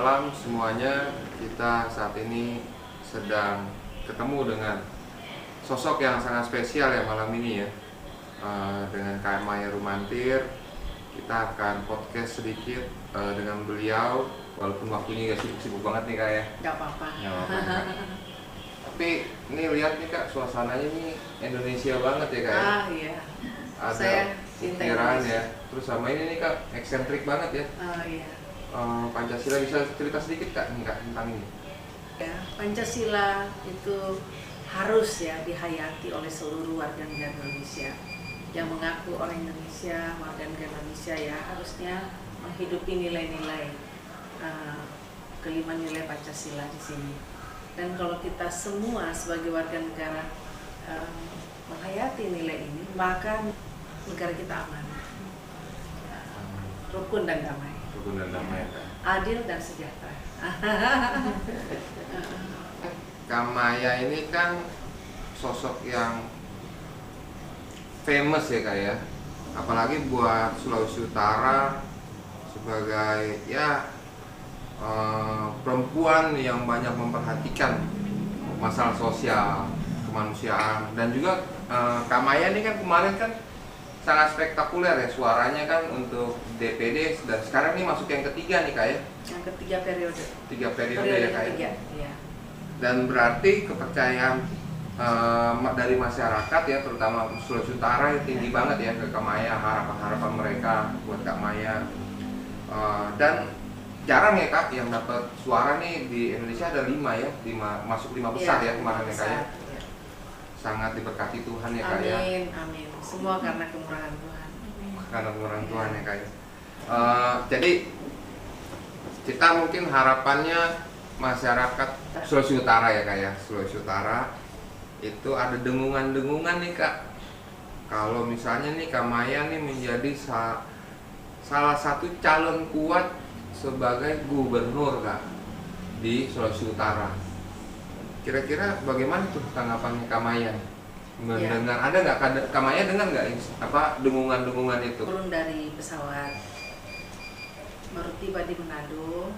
malam semuanya. Kita saat ini sedang ketemu dengan sosok yang sangat spesial ya malam ini ya. Dengan Kak Maya Rumantir, kita akan podcast sedikit dengan beliau. Walaupun waktunya gak sibuk-sibuk banget nih Kak ya. Gak apa-apa. Tapi ini lihat nih Kak, suasananya nih Indonesia banget ya Kak ya. Iya. Ada Saya cinta ukiran Indonesia. ya. Terus sama ini nih Kak, eksentrik banget ya. Iya. Pancasila, bisa cerita sedikit Kak tentang ini? Ya, Pancasila itu harus ya dihayati oleh seluruh warga negara Indonesia. Yang mengaku orang Indonesia, warga negara Indonesia ya harusnya menghidupi nilai-nilai kelima nilai Pancasila di sini. Dan kalau kita semua sebagai warga negara menghayati nilai ini, maka negara kita aman, rukun dan damai. Rukun dan damai ya Kak. Adil dan sejahtera. Kak Maya ini kan sosok yang famous ya Kak ya. Apalagi buat Sulawesi Utara sebagai ya perempuan yang banyak memperhatikan masalah sosial, kemanusiaan. Dan juga Kak Maya ini kan kemarin kan sangat spektakuler ya suaranya kan untuk DPD, dan sekarang ini masuk yang ketiga nih Kak ya. Yang ketiga periode. Tiga periode ya Kak ya. Iya. Dan berarti kepercayaan dari masyarakat ya, terutama Sulawesi Utara ya, tinggi banget ya ke Kak Maya, harapan mereka buat Kak Maya. Dan jarang ya Kak yang dapat suara nih di Indonesia, ada 5 ya, masuk 5 besar ya kemarin ya Kak ya. Sangat diberkati Tuhan ya Kak ya. Amin. Semua karena kemurahan Tuhan. Karena kemurahan Tuhan ya Kak ya. Jadi kita mungkin harapannya masyarakat Sulawesi Utara ya Kak ya, Sulawesi Utara itu ada dengungan-dengungan nih Kak. Kalau misalnya nih Kak Maya nih menjadi salah satu calon kuat sebagai gubernur Kak di Sulawesi Utara. Kira-kira bagaimana tuh tanggapannya Kak Maya? Mendengar, ada nggak Kak Maya dengar nggak apa dengungan-dengungan itu? Turun dari pesawat, baru tiba di Manado.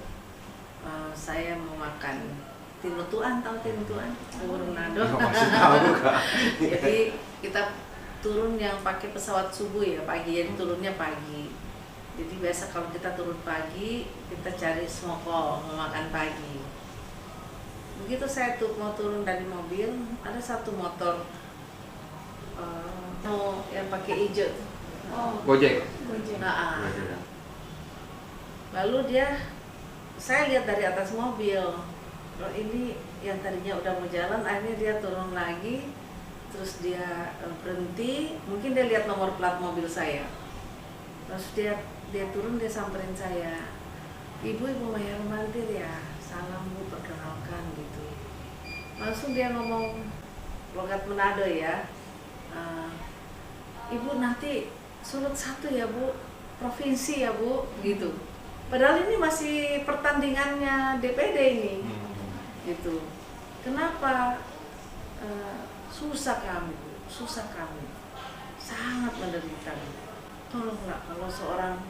Saya mau makan tinutuan, tahu tinutuan? Bubur Manado. Masih tahu Kak. Jadi kita turun yang pakai pesawat subuh ya pagi, jadi turunnya pagi. Jadi biasa kalau kita turun pagi, kita cari smokol mau makan pagi. Begitu saya mau turun dari mobil, ada satu motor mau yang pakai hijau. Gojek. Nah, lalu saya lihat dari atas mobil, kalau ini yang tadinya udah mau jalan, akhirnya dia turun lagi, terus dia berhenti, mungkin dia lihat nomor plat mobil saya, terus dia turun, dia samperin saya, Ibu Maya Rumantir ya, salam Bu, perkenalkan gitu. Langsung dia ngomong logat Manado ya, Ibu nanti Sulut 1 ya Bu, provinsi ya Bu, gitu. Padahal ini masih pertandingannya DPD ini, gitu. Kenapa? Susah kami Bu, susah kami, sangat menderita. Tolonglah kalau seorang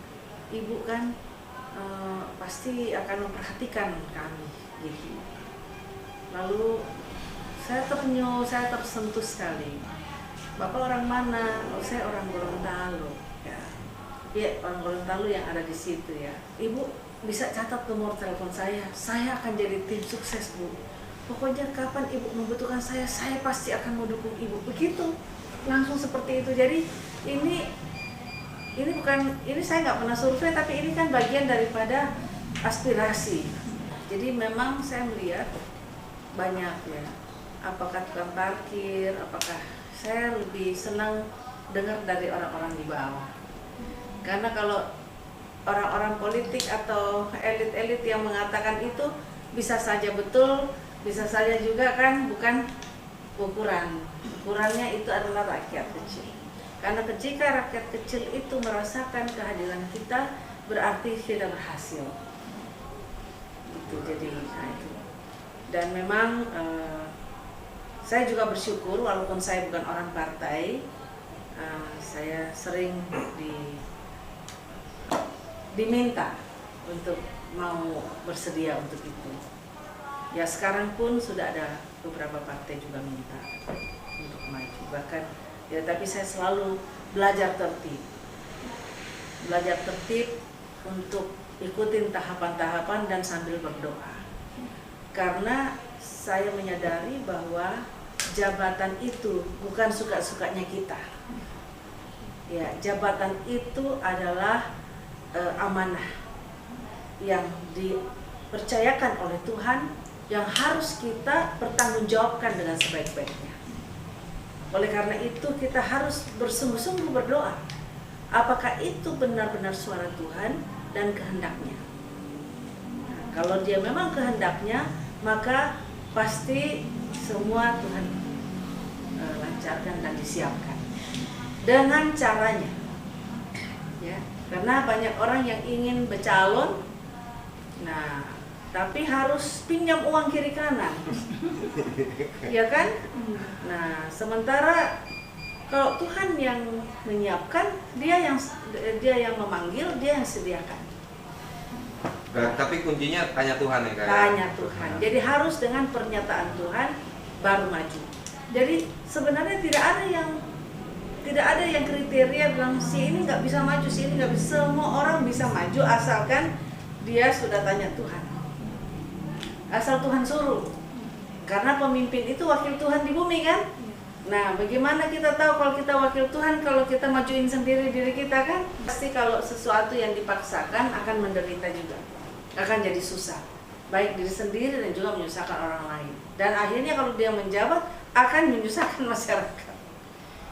ibu kan pasti akan memperhatikan kami, gitu. Lalu saya tersenyum, saya tersentuh sekali. Bapak orang mana? Oh, saya orang Gorontalo. Ya, orang Gorontalo yang ada di situ ya. Ibu bisa catat nomor telepon saya akan jadi tim sukses Bu. Pokoknya kapan Ibu membutuhkan saya pasti akan mendukung Ibu. Begitu, langsung seperti itu. Jadi ini saya nggak pernah survei, tapi ini kan bagian daripada aspirasi. Jadi memang saya melihat banyak ya, apakah tukang parkir, apakah saya lebih senang dengar dari orang-orang di bawah. Karena kalau orang-orang politik atau elit-elit yang mengatakan itu bisa saja betul, bisa saja juga kan bukan ukuran. Ukurannya itu adalah rakyat kecil. Karena ketika rakyat kecil itu merasakan kehadiran kita, berarti kita berhasil. Itu jadi itu. Dan memang saya juga bersyukur walaupun saya bukan orang partai, saya sering diminta untuk mau bersedia untuk itu. Ya sekarang pun sudah ada beberapa partai juga minta untuk maju. Bahkan ya tapi saya selalu belajar tertib untuk ikutin tahapan-tahapan dan sambil berdoa. Karena saya menyadari bahwa jabatan itu bukan suka-sukanya kita. Ya, jabatan itu adalah amanah yang dipercayakan oleh Tuhan, yang harus kita pertanggungjawabkan dengan sebaik-baiknya. Oleh karena itu kita harus bersungguh-sungguh berdoa. Apakah itu benar-benar suara Tuhan dan kehendaknya? Nah, kalau dia memang kehendaknya, maka pasti semua Tuhan lancarkan dan disiapkan dengan caranya. Ya, karena banyak orang yang ingin bercalon, nah tapi harus pinjam uang kiri kanan, ya kan? Nah, sementara kalau Tuhan yang menyiapkan, dia yang memanggil, dia yang sediakan. Tapi kuncinya tanya Tuhan ya Kak? Tanya Tuhan. Jadi harus dengan pernyataan Tuhan baru maju. Jadi sebenarnya tidak ada yang kriteria bilang si ini nggak bisa maju, si ini nggak bisa. Semua orang bisa maju asalkan dia sudah tanya Tuhan. Asal Tuhan suruh. Karena pemimpin itu wakil Tuhan di bumi kan? Nah, bagaimana kita tahu kalau kita wakil Tuhan, kalau kita majuin sendiri diri kita kan? Pasti kalau sesuatu yang dipaksakan akan menderita juga. Akan jadi susah. Baik diri sendiri dan juga menyusahkan orang lain. Dan akhirnya kalau dia menjabat akan menyusahkan masyarakat.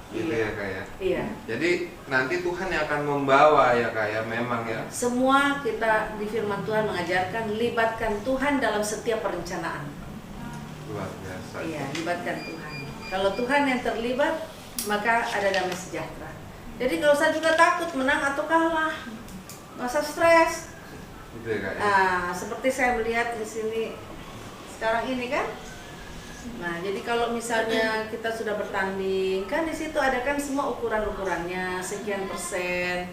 Gitu ya Kak ya? Iya. Jadi nanti Tuhan yang akan membawa ya Kak ya, memang ya. Semua kita di firman Tuhan mengajarkan libatkan Tuhan dalam setiap perencanaan. Luar biasa. Iya, libatkan Tuhan. Kalau Tuhan yang terlibat, maka ada damai sejahtera. Jadi nggak usah juga takut menang atau kalah, nggak usah stres. Gitu ya Kak ya? Nah, seperti saya melihat di sini sekarang ini kan. Nah, jadi kalau misalnya kita sudah bertanding, kan di situ ada kan semua ukuran-ukurannya, sekian persen.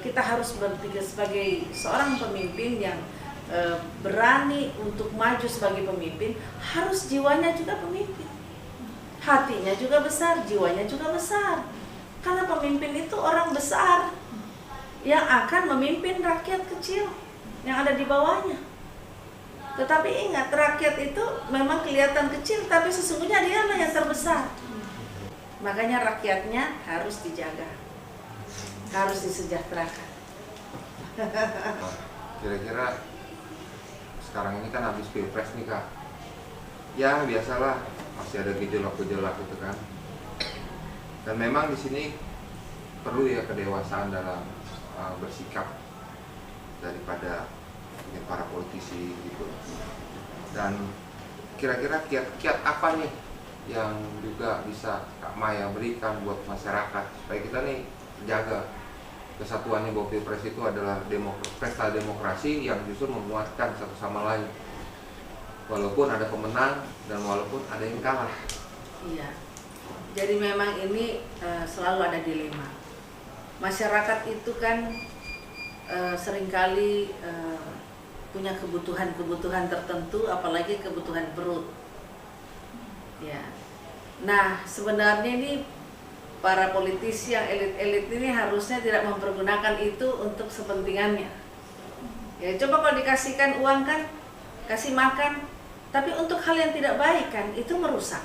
Kita harus berpikir sebagai seorang pemimpin yang berani untuk maju sebagai pemimpin, harus jiwanya juga pemimpin. Hatinya juga besar, jiwanya juga besar. Karena pemimpin itu orang besar yang akan memimpin rakyat kecil yang ada di bawahnya. Tetapi ingat, rakyat itu memang kelihatan kecil, tapi sesungguhnya dialah yang terbesar. Makanya rakyatnya harus dijaga, harus disejahterakan. Kira-kira sekarang ini kan habis pilpres nih Kak. Ya biasalah, masih ada gejolak-gejolak gitu kan. Dan memang di sini perlu ya kedewasaan dalam bersikap daripada para politisi gitu. Dan kira-kira kiat-kiat apa nih yang juga bisa Kak Maya berikan buat masyarakat supaya kita nih jaga kesatuannya, bahwa pilpres itu adalah pesta demokrasi yang justru menguatkan satu sama lain, walaupun ada pemenang dan walaupun ada yang kalah. Iya. Jadi memang ini selalu ada dilema. Masyarakat itu kan seringkali punya kebutuhan tertentu, apalagi kebutuhan perut. Ya. Nah, sebenarnya ini para politisi yang elit-elit ini harusnya tidak mempergunakan itu untuk kepentingannya. Ya, coba kalau dikasihkan uang kan, kasih makan, tapi untuk hal yang tidak baik kan, itu merusak,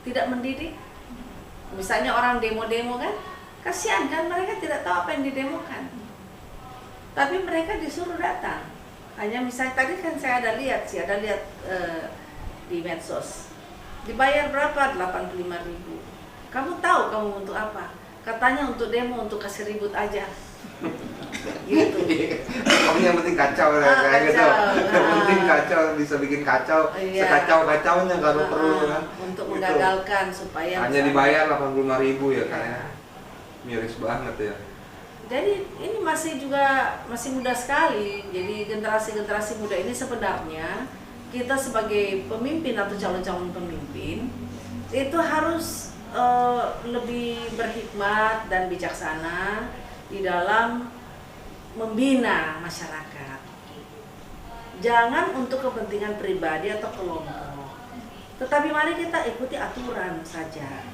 tidak mendidik. Misalnya orang demo-demo kan, kasihan kan, mereka tidak tahu apa yang didemokan. Tapi mereka disuruh datang. Hanya misalnya tadi kan saya ada lihat di medsos. Dibayar berapa? 85.000. Kamu tahu kamu untuk apa? Katanya untuk demo, untuk kasih ribut aja. Gitu. Pokoknya yang penting kacau ya, kayak gitu. Yang penting kacau, bisa bikin kacau, iya. Sekacau-kacaunya kalau perlu kan. Untuk gitu. menggagalkan supaya hanya dibayar 85.000 ya kan ya. Miris banget ya. Jadi ini masih muda sekali. Jadi generasi muda ini sebenarnya kita sebagai pemimpin atau calon-calon pemimpin itu harus lebih berhikmat dan bijaksana di dalam membina masyarakat. Jangan untuk kepentingan pribadi atau kelompok. Tetapi mari kita ikuti aturan saja.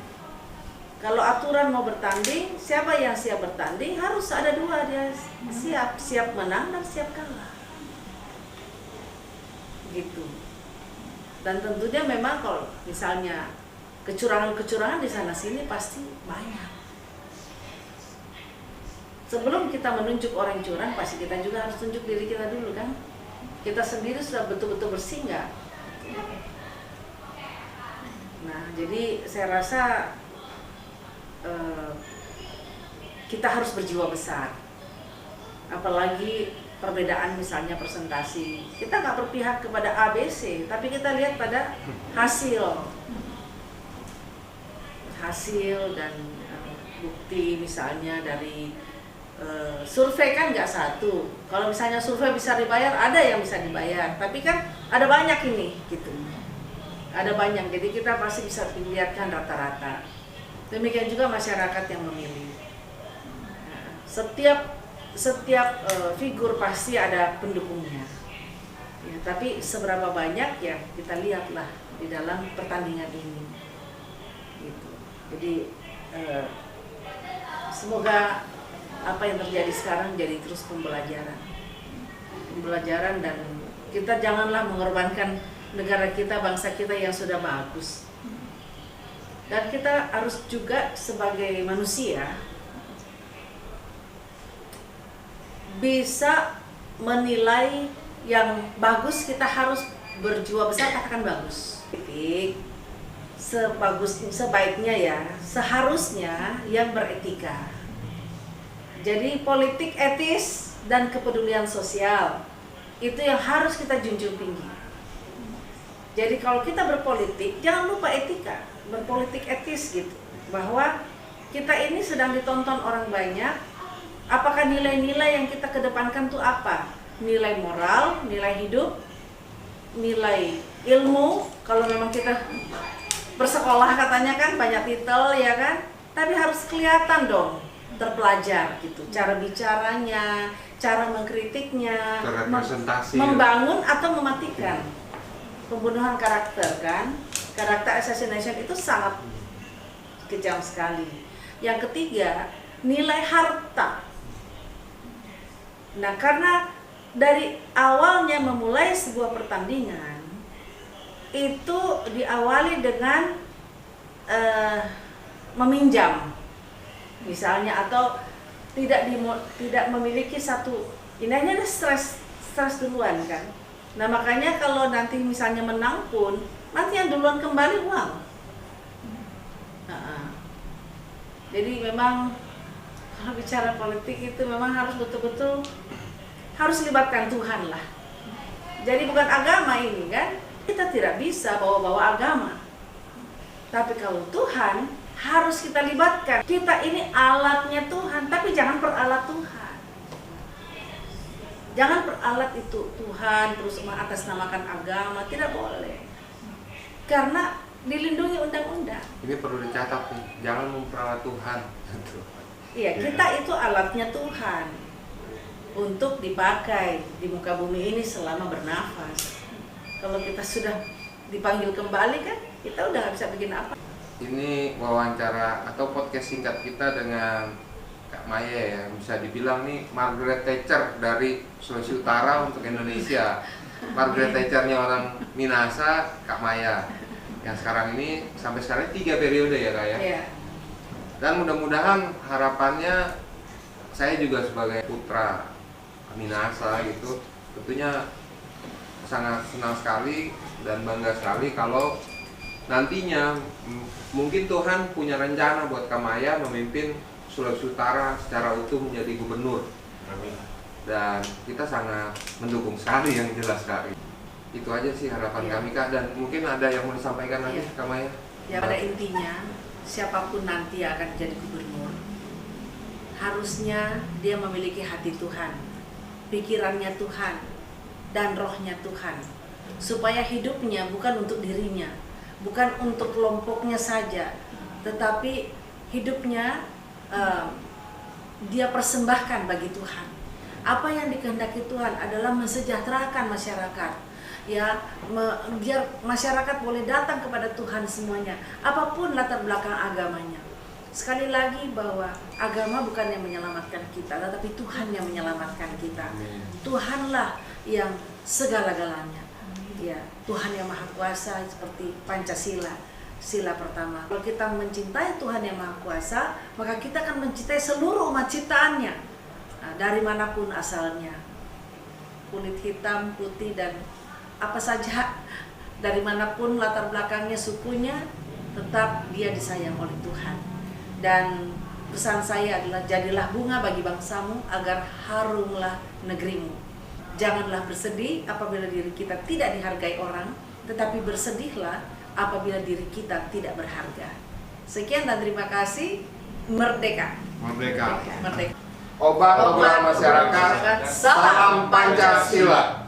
Kalau aturan mau bertanding, siapa yang siap bertanding harus ada dua, dia siap menang dan siap kalah. Gitu. Dan tentunya memang kalau misalnya kecurangan-kecurangan di sana sini pasti banyak. Sebelum kita menunjuk orang curang, pasti kita juga harus tunjuk diri kita dulu kan. Kita sendiri sudah betul-betul bersih nggak? Nah, jadi saya rasa kita harus berjiwa besar. Apalagi perbedaan misalnya presentasi. Kita nggak berpihak kepada A, B, C, tapi kita lihat pada hasil dan bukti misalnya dari survei kan nggak satu. Kalau misalnya survei bisa dibayar, ada yang bisa dibayar. Tapi kan ada banyak ini, gitu. Ada banyak, jadi kita pasti bisa dilihatkan rata-rata. Demikian juga masyarakat yang memilih. Nah, setiap figur pasti ada pendukungnya. Ya, tapi seberapa banyak ya kita lihatlah di dalam pertandingan ini. Gitu. Jadi semoga apa yang terjadi sekarang jadi terus pembelajaran dan kita janganlah mengorbankan negara kita, bangsa kita yang sudah bagus. Dan kita harus juga sebagai manusia bisa menilai yang bagus, kita harus berjiwa besar katakan bagus. Sebaiknya ya, seharusnya yang beretika. Jadi politik etis dan kepedulian sosial itu yang harus kita junjung tinggi. Jadi kalau kita berpolitik, jangan lupa etika, berpolitik etis gitu. Bahwa kita ini sedang ditonton orang banyak, apakah nilai-nilai yang kita kedepankan itu apa? Nilai moral, nilai hidup, nilai ilmu. Kalau memang kita bersekolah katanya kan banyak titel ya kan, tapi harus kelihatan dong terpelajar gitu, cara bicaranya, cara mengkritiknya, membangun atau mematikan. Pembunuhan karakter kan, karakter assassination itu sangat kejam sekali. Yang ketiga, nilai harta. Nah, karena dari awalnya memulai sebuah pertandingan itu diawali dengan meminjam misalnya, atau tidak memiliki satu, ini ada stres duluan kan. Nah makanya kalau nanti misalnya menang pun nanti yang duluan kembali uang. Jadi memang kalau bicara politik itu memang harus betul-betul harus libatkan Tuhan lah. Jadi bukan agama ini kan, kita tidak bisa bawa-bawa agama, tapi kalau Tuhan harus kita libatkan. Kita ini alatnya Tuhan, tapi jangan peralat Tuhan. Jangan peralat itu Tuhan terus mengatasnamakan agama, tidak boleh. Karena dilindungi undang-undang. Ini perlu dicatat nih, jangan memperalat Tuhan. Iya, kita itu alatnya Tuhan untuk dipakai di muka bumi ini selama bernafas. Kalau kita sudah dipanggil kembali kan, kita udah nggak bisa bikin apa. Ini wawancara atau podcast singkat kita dengan Kak Maya ya, bisa dibilang nih Margaret Thatcher dari Sulawesi Utara untuk Indonesia. Margaret Thatchernya orang Minahasa, Kak Maya. Yang sekarang ini sampai sekarang 3 periode ya Kak ya. Iya. Dan mudah-mudahan harapannya saya juga sebagai putra Minahasa gitu, tentunya sangat senang sekali dan bangga sekali kalau nantinya mungkin Tuhan punya rencana buat Kak Maya memimpin Sulawesi Utara secara utuh menjadi gubernur. Amin. Dan kita sangat mendukung sekali, yang jelas sekali. Itu aja sih harapan kami Kak, dan mungkin ada yang mau disampaikan lagi Kak Maya? Ya pada intinya siapapun nanti yang akan jadi gubernur, harusnya dia memiliki hati Tuhan, pikirannya Tuhan, dan rohnya Tuhan, supaya hidupnya bukan untuk dirinya, bukan untuk kelompoknya saja, tetapi hidupnya dia persembahkan bagi Tuhan. Apa yang dikehendaki Tuhan adalah mensejahterakan masyarakat. Ya, biar masyarakat boleh datang kepada Tuhan semuanya, apapun latar belakang agamanya. Sekali lagi bahwa agama bukan yang menyelamatkan kita, tetapi Tuhan yang menyelamatkan kita. Tuhanlah yang segala-galanya. Ya, Tuhan yang Maha Kuasa, seperti Pancasila, sila pertama. Kalau kita mencintai Tuhan yang Maha Kuasa, maka kita akan mencintai seluruh umat ciptaannya, dari manapun asalnya, kulit hitam, putih, dan apa saja, dari manapun latar belakangnya, sukunya, tetap dia disayang oleh Tuhan. Dan pesan saya adalah, jadilah bunga bagi bangsamu agar harumlah negerimu. Janganlah bersedih apabila diri kita tidak dihargai orang, tetapi bersedihlah apabila diri kita tidak berharga. Sekian dan terima kasih. Merdeka. Merdeka. Merdeka. Obat obrolan masyarakat. Salam Pancasila.